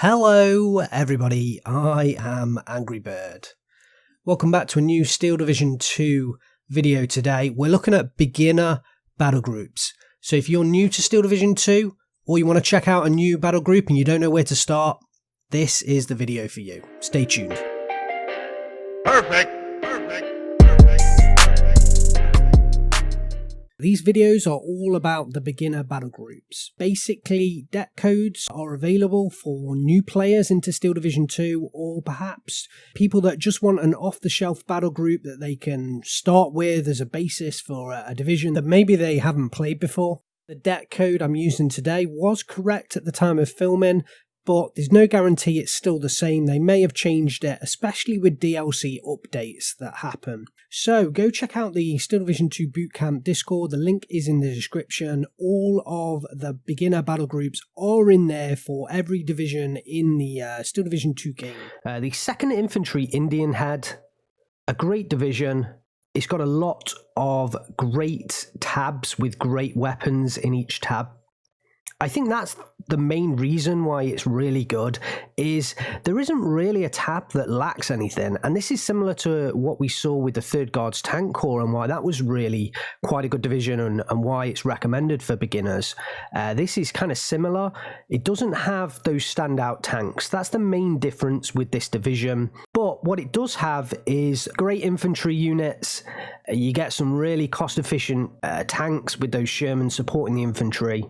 Hello everybody, I am Angry Bird. Welcome back to a new Steel Division 2 video today. We're looking at beginner battle groups. So if you're new to Steel Division 2 or you want to check out a new battle group and you don't know where to start, this is the video for you. Stay tuned. Perfect. These videos are all about the beginner battle groups. Basically, deck codes are available for new players into Steel Division 2 or perhaps people that just want an off-the-shelf battle group that they can start with as a basis for a division that maybe they haven't played before. The deck code I'm using today was correct at the time of filming, but there's no guarantee it's still the same. They may have changed it, especially with DLC updates that happen. So go check out the Steel Division 2 Bootcamp Discord. The link is in the description. All of the beginner battle groups are in there for every division in the Steel Division 2 game. The 2nd Infantry Indianhead, a great division. It's got a lot of great tabs with great weapons in each tab. I think that's the main reason why it's really good, is there isn't really a tab that lacks anything, and this is similar to what we saw with the 3rd Guards Tank Corps and why that was really quite a good division and why it's recommended for beginners. This is kind of similar. It doesn't have those standout tanks. That's the main difference with this division, but what it does have is great infantry units. You get some really cost-efficient tanks with those Shermans supporting the infantry.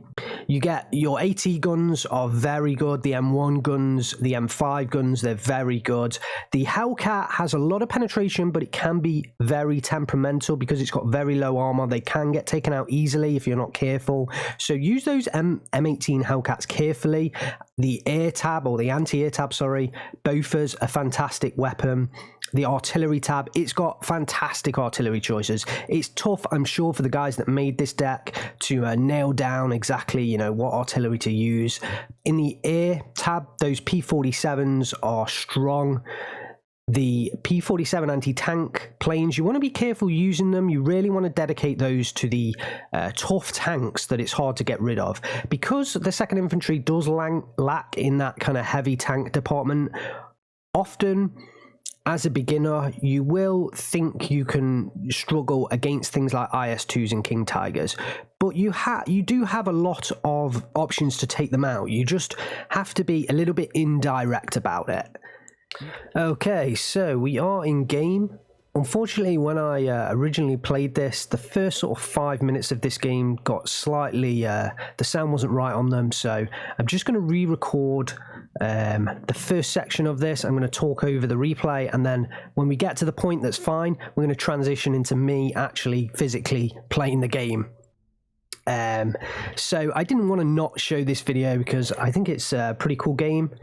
You get your AT guns are very good. The M1 guns, the M5 guns, they're very good. The Hellcat has a lot of penetration, but it can be very temperamental because it's got very low armor. They can get taken out easily if you're not careful. So use those M18 Hellcats carefully. The air tab, or the anti-air tab, sorry, Bofors, a fantastic weapon. The artillery tab, it's got fantastic artillery choices. It's tough, I'm sure, for the guys that made this deck to nail down exactly, what artillery to use. In the air tab, those P47s are strong. The P47 anti-tank planes, you want to be careful using them. You really want to dedicate those to the tough tanks that it's hard to get rid of. Because the 2nd Infantry does lack in that kind of heavy tank department, often as a beginner, you will think you can struggle against things like IS-2s and King Tigers, but you do have a lot of options to take them out. You just have to be a little bit indirect about it. Okay, so we are in game. Unfortunately, when I originally played this, the first sort of 5 minutes of this game got slightly, the sound wasn't right on them, so I'm just going to re-record the first section of this. I'm going to talk over the replay, and then when we get to the point that's fine, we're going to transition into me actually physically playing the game. So I didn't want to not show this video because I think it's a pretty cool game.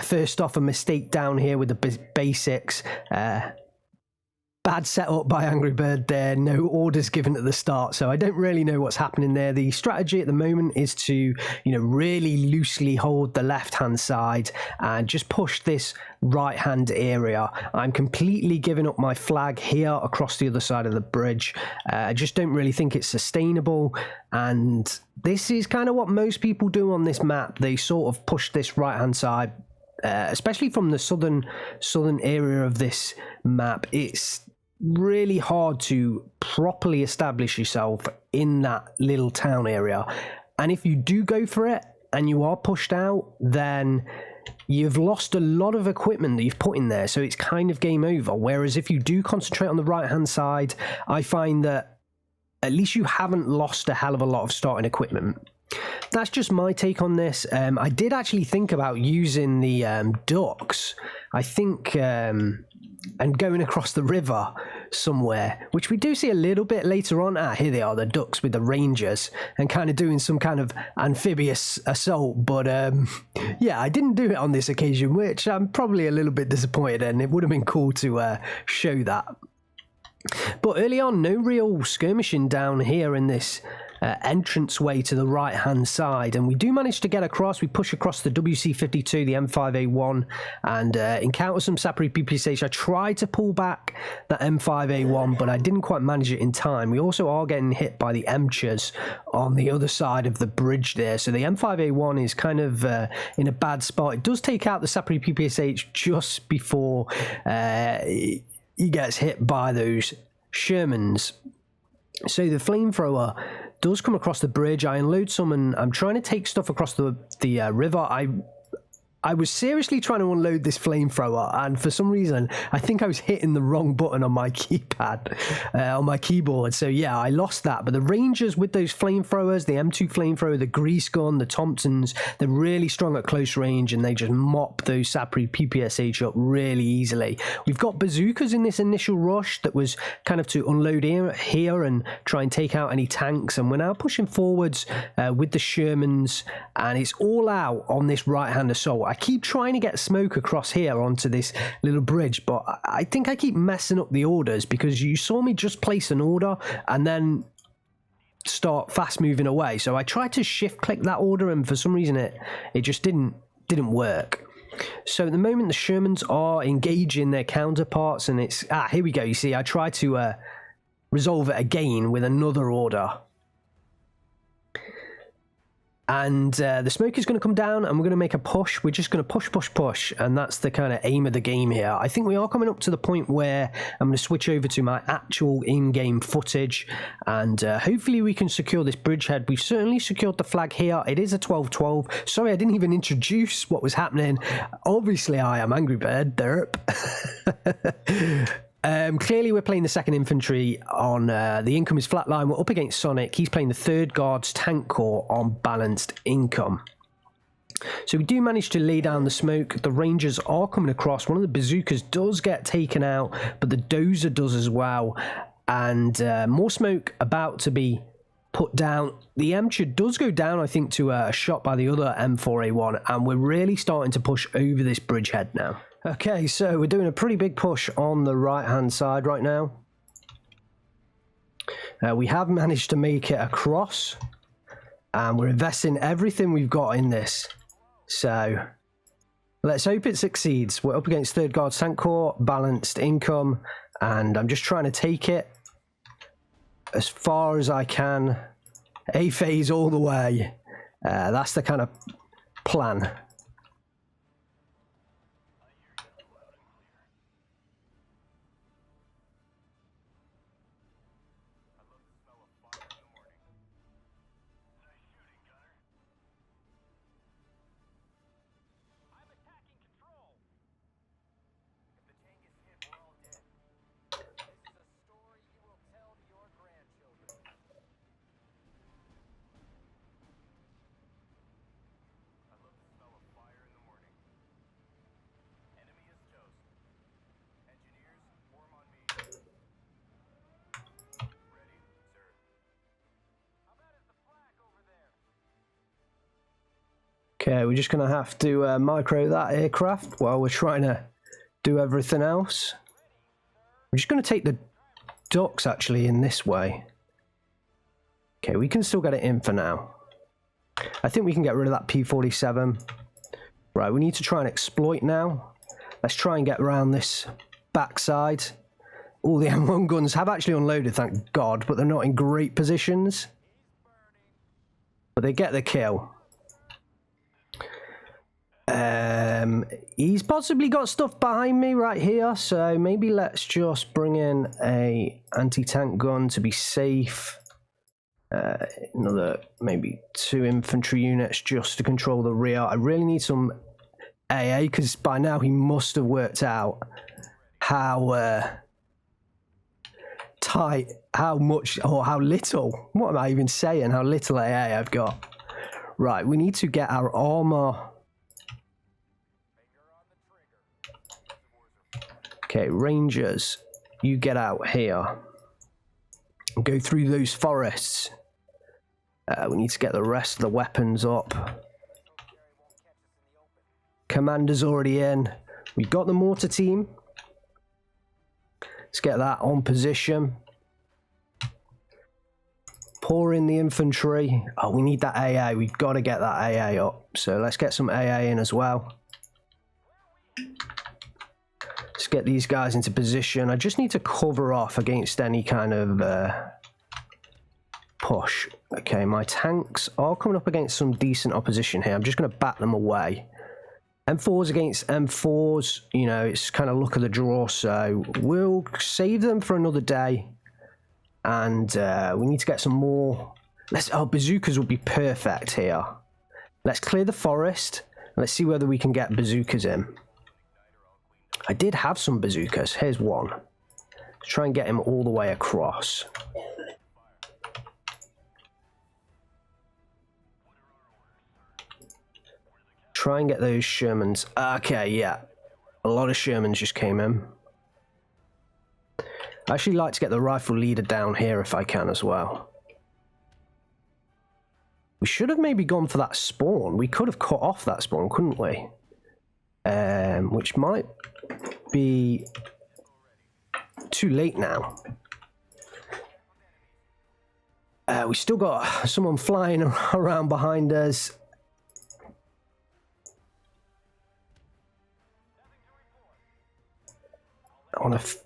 First off, a mistake down here with the basics. Bad setup by Angry Bird there, no orders given at the start, so I don't really know what's happening there. The strategy at the moment is to, really loosely hold the left-hand side and just push this right-hand area. I'm completely giving up my flag here across the other side of the bridge. I just don't really think it's sustainable, and this is kind of what most people do on this map. They sort of push this right-hand side, especially from the southern area of this map. It's really hard to properly establish yourself in that little town area, and if you do go for it and you are pushed out, then you've lost a lot of equipment that you've put in there, so it's kind of game over. Whereas if you do concentrate on the right hand side, I find that at least you haven't lost a hell of a lot of starting equipment. That's just my take on this. I did actually think about using the ducks, I think, and going across the river somewhere, which we do see a little bit later on. Here they are, the ducks with the rangers, and kind of doing some kind of amphibious assault. But yeah, I didn't do it on this occasion, which I'm probably a little bit disappointed in. It would have been cool to show that. But early on, no real skirmishing down here in this entranceway to the right-hand side. And we do manage to get across. We push across the WC-52, the M5A1, and encounter some Sapri PPSH. I tried to pull back the M5A1, but I didn't quite manage it in time. We also are getting hit by the Emchers on the other side of the bridge there. So the M5A1 is kind of in a bad spot. It does take out the Sapri PPSH just before he gets hit by those Shermans. So the flamethrower does come across the bridge. I unload some and I'm trying to take stuff across the river. I was seriously trying to unload this flamethrower, and for some reason, I think I was hitting the wrong button on my keypad, on my keyboard. So yeah, I lost that. But the Rangers with those flamethrowers, the M2 flamethrower, the grease gun, the Thompsons, they're really strong at close range, and they just mop those Sapri PPSH up really easily. We've got bazookas in this initial rush that was kind of to unload here and try and take out any tanks, and we're now pushing forwards with the Shermans, and it's all out on this right-hand assault. I keep trying to get smoke across here onto this little bridge, but I think I keep messing up the orders, because you saw me just place an order and then start fast moving away. So I tried to shift click that order, and for some reason it just didn't work. So at the moment the Shermans are engaging their counterparts, and it's here we go. You see, I tried to resolve it again with another order. And the smoke is going to come down, and we're going to make a push. We're just going to push, and that's the kind of aim of the game here. I think we are coming up to the point where I'm going to switch over to my actual in-game footage, and hopefully we can secure this bridgehead. We've certainly secured the flag here. It is a 12-12. Sorry, I didn't even introduce what was happening. Obviously, I am Angry Bird. Derp. Clearly we're playing the 2nd Infantry on the income is flatline. We're up against Sonic. He's playing the 3rd Guards Tank Corps on balanced income. So we do manage to lay down the smoke. The Rangers are coming across. One of the bazookas does get taken out, but the Dozer does as well. And more smoke about to be put down. The Emcher does go down, I think, to a shot by the other M4A1, and we're really starting to push over this bridgehead now. Okay, so we're doing a pretty big push on the right-hand side right now. We have managed to make it across, and we're investing everything we've got in this. So let's hope it succeeds. We're up against 3rd Guards Tank Corps, balanced income, and I'm just trying to take it as far as I can. A-phase all the way. That's the kind of plan. Okay, we're just going to have to micro that aircraft while we're trying to do everything else. I'm just going to take the ducks actually in this way. Okay, we can still get it in for now. I think we can get rid of that P-47. Right, we need to try and exploit now. Let's try and get around this backside. All the M1 guns have actually unloaded, thank God, but they're not in great positions. But they get the kill. He's possibly got stuff behind me right here, so maybe let's just bring in a anti-tank gun to be safe. Another maybe 2 infantry units just to control the rear. I really need some AA, because by now he must have worked out how tight, how much, or how little, what am I even saying, how little AA I've got. Right, we need to get our armor. Okay, Rangers, you get out here and go through those forests. We need to get the rest of the weapons up. Commander's already in. We've got the mortar team. Let's get that on position. pour in the infantry. Oh, we need that AA. We've got to get that AA up. So let's get some AA in as well. Let's get these guys into position. I just need to cover off against any kind of push. Okay, my tanks are coming up against some decent opposition here. I'm just going to bat them away. M4s against M4s, you know, it's kind of luck of the draw, so we'll save them for another day. And we need to get some more. Oh, bazookas will be perfect here. Let's clear the forest. Let's see whether we can get bazookas in. I did have some bazookas. Here's one. Let's try and get him all the way across. Try and get those Shermans. Okay, yeah. A lot of Shermans just came in. I actually like to get the rifle leader down here if I can as well. We should have maybe gone for that spawn. We could have cut off that spawn, couldn't we? Which might be too late now. We still got someone flying around behind us. I want to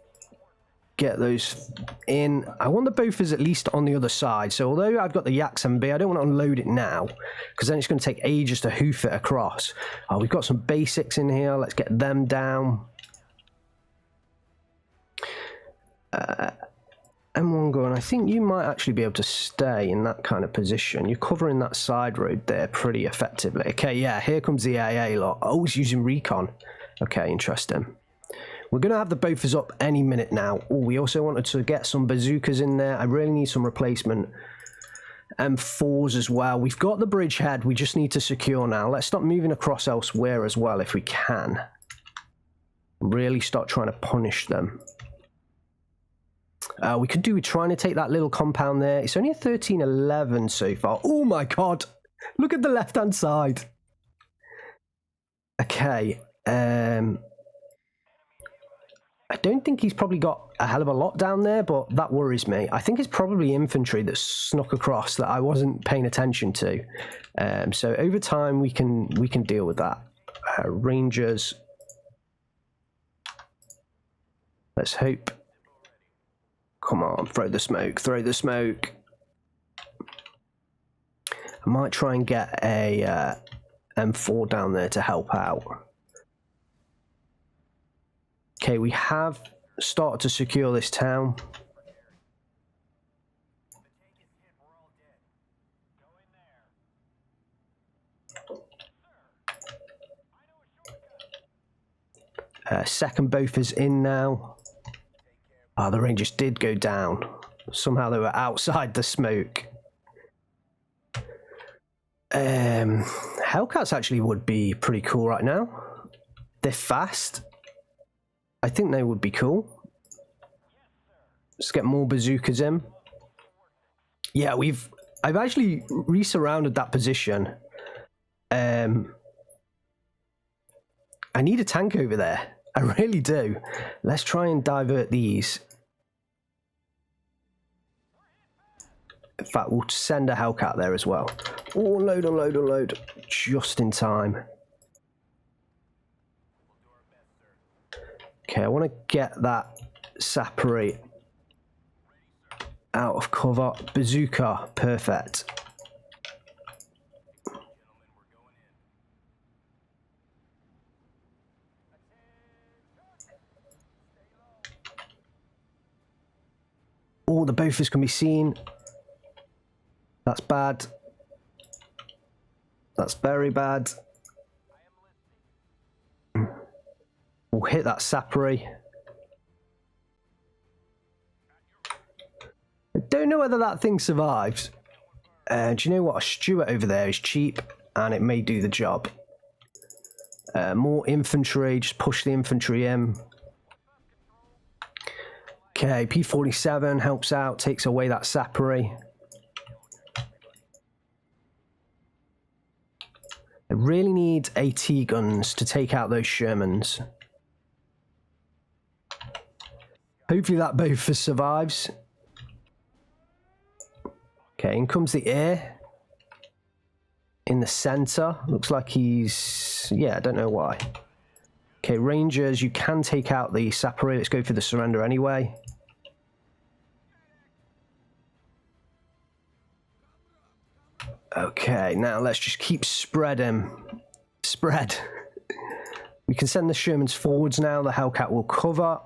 get those in. I want the Bofors at least on the other side. So although I've got the Yak 7B, I don't want to unload it now because then it's going to take ages to hoof it across. Oh, we've got some basics in here. Let's get them down. M1 gun, I think you might actually be able to stay in that kind of position. You're covering that side road there pretty effectively. Okay, yeah, here comes the AA lot. Oh, he's using recon. Okay, interesting. We're going to have the Bofors up any minute now. Oh, we also wanted to get some bazookas in there. I really need some replacement M4s as well. We've got the bridgehead. We just need to secure now. Let's start moving across elsewhere as well if we can. Really start trying to punish them. We could do with trying to take that little compound there. It's only a 13-11 so far. Oh my god. Look at the left-hand side. Okay. I don't think he's probably got a hell of a lot down there, but that worries me. I think it's probably infantry that snuck across that I wasn't paying attention to. So over time we can deal with that. Rangers. Let's hope. Come on, throw the smoke, throw the smoke. I might try and get a M4 down there to help out. Okay, we have started to secure this town. Second Bofors in now. Ah, the Rangers did go down. Somehow they were outside the smoke. Hellcats actually would be pretty cool right now. They're fast. I think they would be cool. Let's get more bazookas in. Yeah, I've actually re-surrounded that position. I need a tank over there. I really do. Let's try and divert these. In fact, we'll send a Hellcat there as well. Oh, unload, unload, unload. Just in time. Okay, I want to get that Sapri out of cover. Bazooka, perfect. Oh, the Bofors can be seen. That's bad. That's very bad. We'll hit that Sapri. I don't know whether that thing survives. Do you know what? A Stuart over there is cheap and it may do the job. More infantry, just push the infantry in. Okay, P47 helps out, takes away that Sapri. I really need AT guns to take out those Shermans. Hopefully that Bofors survives. Okay, in comes the air. In the center. Looks like he's... yeah, I don't know why. Okay, Rangers, you can take out the Sapper. Let's go for the surrender anyway. Okay, now let's just keep spreading. Spread. We can send the Shermans forwards now. The Hellcat will cover.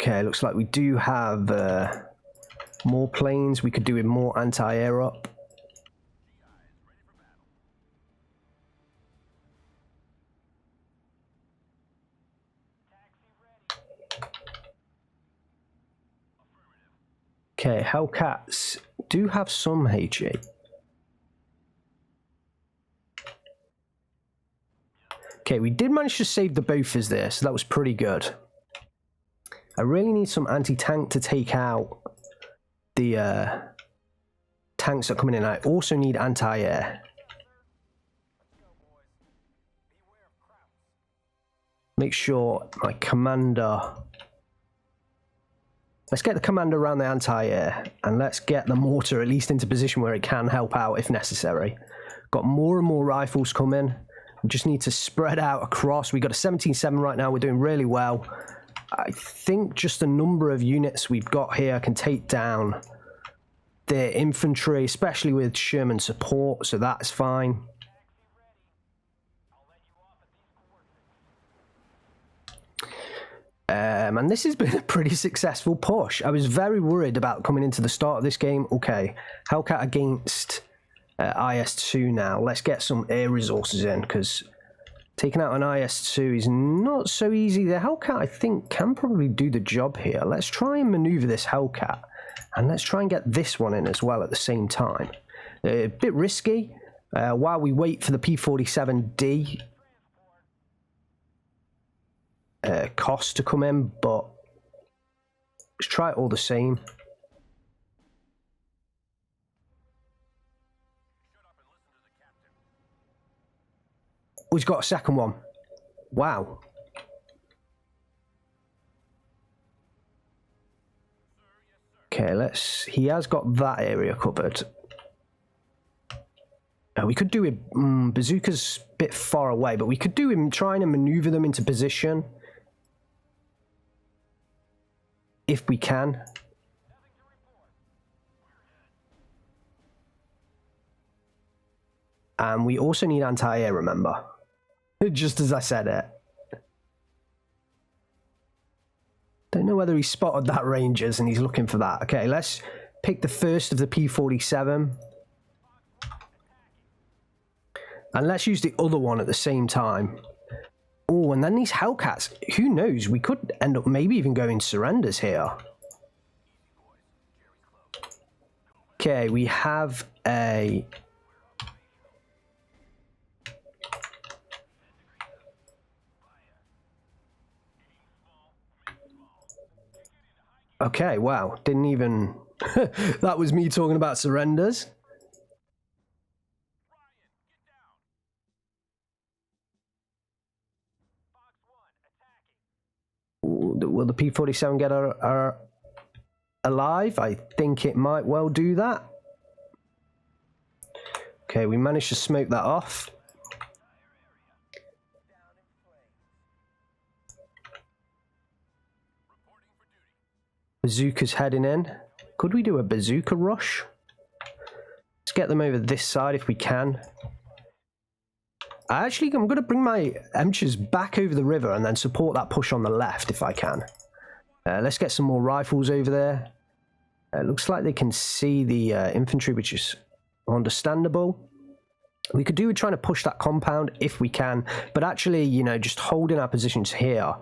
Okay, looks like we do have more planes. We could do with more anti-air up. Okay, Hellcats do have some HE. Okay, we did manage to save the Bofors there, so that was pretty good. I really need some anti-tank to take out the tanks that are coming in. I also need anti-air. Make sure my commander... let's get the commander around the anti-air, and let's get the mortar at least into position where it can help out if necessary. Got more and more rifles coming. We just need to spread out across. We got a 17-7 right now. We're doing really well. I think just the number of units we've got here can take down their infantry, especially with Sherman support, so that's fine. And this has been a pretty successful push. I was very worried about coming into the start of this game. Okay, Hellcat against IS-2 now. Let's get some air resources in, because taking out an IS-2 is not so easy. The Hellcat, I think, can probably do the job here. Let's try and maneuver this Hellcat, and let's try and get this one in as well at the same time. A bit risky while we wait for the P-47D cost to come in, but let's try it all the same. Oh, he's got a second one. Wow. Okay, let's... he has got that area covered. We could do it... bazooka's a bit far away, but we could do him trying to maneuver them into position. If we can. And we also need anti-air, remember. Just as I said it. Don't know whether he spotted that Rangers and he's looking for that. Okay, let's pick the first of the P-47. And let's use the other one at the same time. Oh, and then these Hellcats. Who knows? We could end up maybe even going surrenders here. Okay, we have a... okay, wow. Didn't even... that was me talking about surrenders. Will the P-47 get alive? I think it might well do that. Okay, we managed to smoke that off. Bazooka's heading in. Could we do a bazooka rush? Let's get them over this side if we can. I'm going to bring my Emchers back over the river and then support that push on the left if I can. Let's get some more rifles over there. Looks like they can see the infantry, which is understandable. We could do with trying to push that compound if we can, but actually, you know, just holding our positions here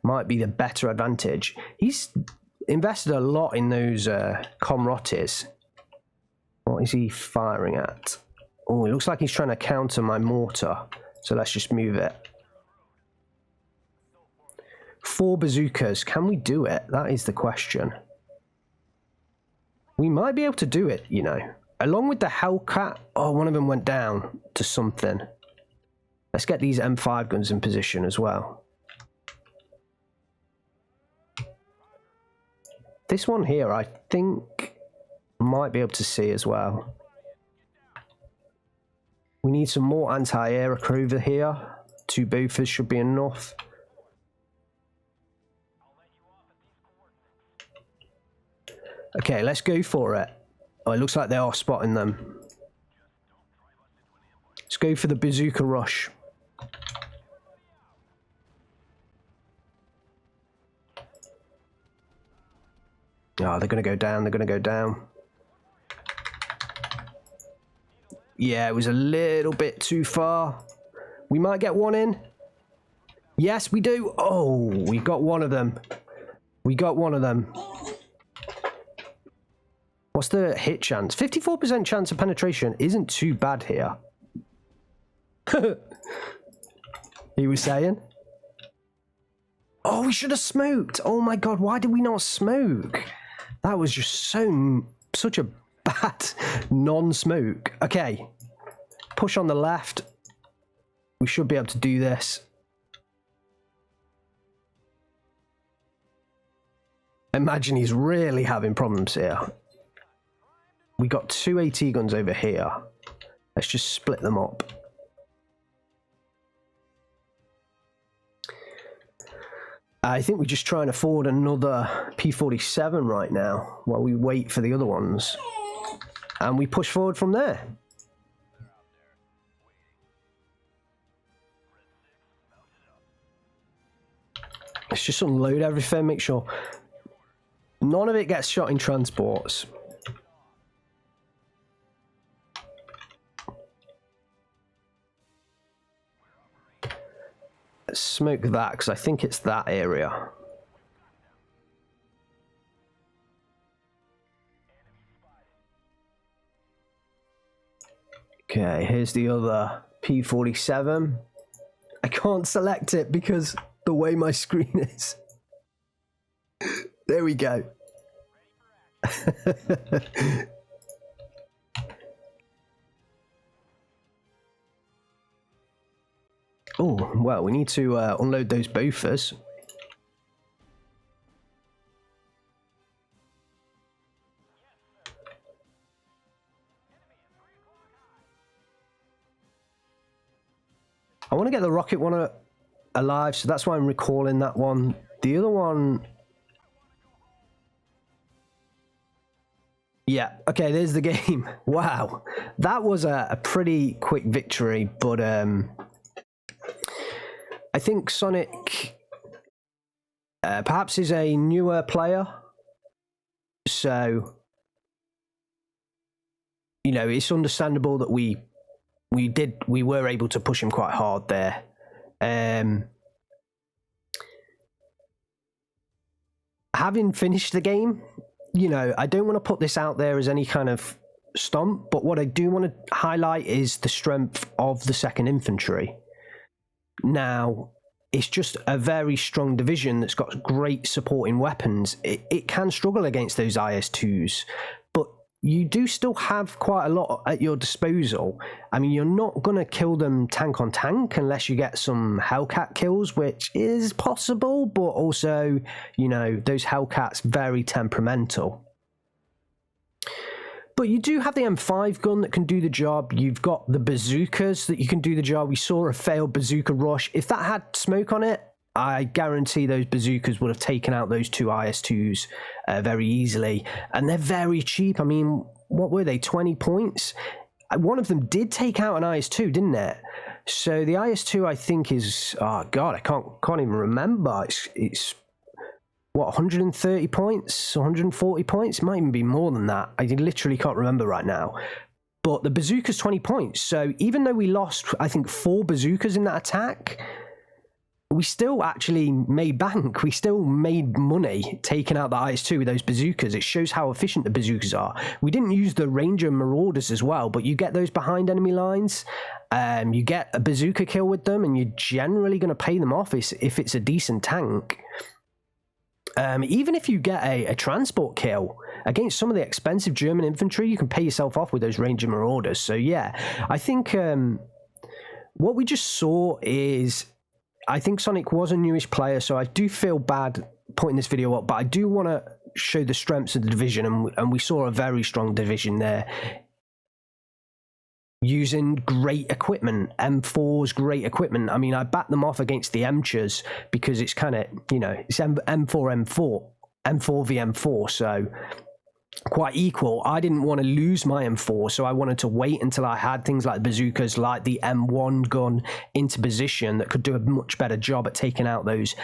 might be the better advantage. He's invested a lot in those comrotis. What is he firing at? Oh, it looks like he's trying to counter my mortar. So let's just move it. 4 bazookas. Can we do it? That is the question. We might be able to do it, you know. Along with the Hellcat. Oh, one of them went down to something. Let's get these M5 guns in position as well. This one here, I think, might be able to see as well. We need some more anti-air over here. 2 boofers should be enough. Okay, let's go for it. Oh, it looks like they are spotting them. Let's go for the bazooka rush. Oh, they're going to go down. They're going to go down. Yeah, it was a little bit too far. We might get one in. Yes, we do. Oh, we got one of them. We got one of them. What's the hit chance? 54% chance of penetration isn't too bad here. He was saying. Oh, we should have smoked. Oh my god, why did we not smoke? That was just such a bad non-smoke. Okay. Push on the left. We should be able to do this. Imagine he's really having problems here. We got 2 AT guns over here. Let's just split them up. I think we're just trying to afford another P47 right now while we wait for the other ones. And we push forward from there. Let's just unload everything, make sure none of it gets shot in transports. Let's smoke that, because I think it's that area. Okay, here's the other P47. I can't select it because the way my screen is. There we go. Oh, well, we need to unload those boofers. I want to get the rocket one alive, so that's why I'm recalling that one. The other one... Yeah, okay, there's the game. Wow. That was a pretty quick victory, but I think Sonic perhaps is a newer player, so you know, it's understandable that we were able to push him quite hard there. Having finished the game, you know, I don't want to put this out there as any kind of stomp, but what I do want to highlight is the strength of the 2nd Infantry. Now, it's just a very strong division that's got great supporting weapons. It can struggle against those IS-2s, but you do still have quite a lot at your disposal. I mean, you're not going to kill them tank on tank unless you get some Hellcat kills, which is possible, but also, you know, those Hellcats very temperamental. But you do have the M5 gun that can do the job. You've got the bazookas that you can do the job. We saw a failed bazooka rush. If that had smoke on it, I guarantee those bazookas would have taken out those 2 IS-2s very easily. And they're very cheap. I mean, what were they, 20 points? One of them did take out an IS-2, didn't it? So the IS-2, I think, is... Oh, God, I can't even remember. It's what, 130 points, 140 points? It might even be more than that. I literally can't remember right now. But the bazooka's 20 points. So even though we lost, I think, 4 bazookas in that attack, we still actually made bank. We still made money taking out the IS-2 with those bazookas. It shows how efficient the bazookas are. We didn't use the Ranger Marauders as well, but you get those behind enemy lines. You get a bazooka kill with them, and you're generally going to pay them off if it's a decent tank. Even if you get a transport kill against some of the expensive German infantry, you can pay yourself off with those Ranger Marauders. So yeah, I think what we just saw is, I think Sonic was a newish player, so I do feel bad putting this video up, but I do want to show the strengths of the division, and we saw a very strong division there. Using great equipment, M4's great equipment. I mean, I backed them off against the Emchers because it's kind of, you know, it's M4 v M4, so quite equal. I didn't want to lose my M4, so I wanted to wait until I had things like bazookas, like the M1 gun into position that could do a much better job at taking out those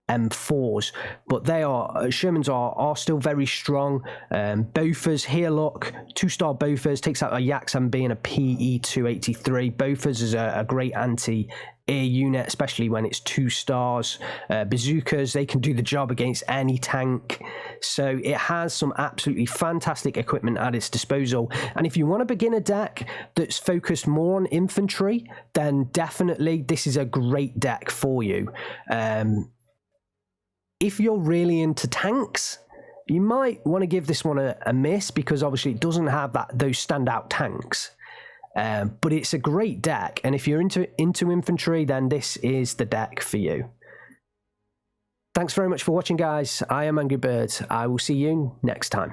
M4s. But they are, Shermans are still very strong. Bofors here, look, 2-star Bofors takes out a Yak MB and a PE-283. Bofors is a great anti-air unit, especially when it's 2 stars. Bazookas, they can do the job against any tank. So it has some absolutely fantastic equipment at its disposal. And if you want to begin a deck that's focused more on infantry, then definitely this is a great deck for you. If you're really into tanks, you might want to give this one a miss, because obviously it doesn't have those standout tanks. But it's a great deck, and if you're into infantry, then this is the deck for you. Thanks very much for watching, guys. I am Angry Bird. I will see you next time.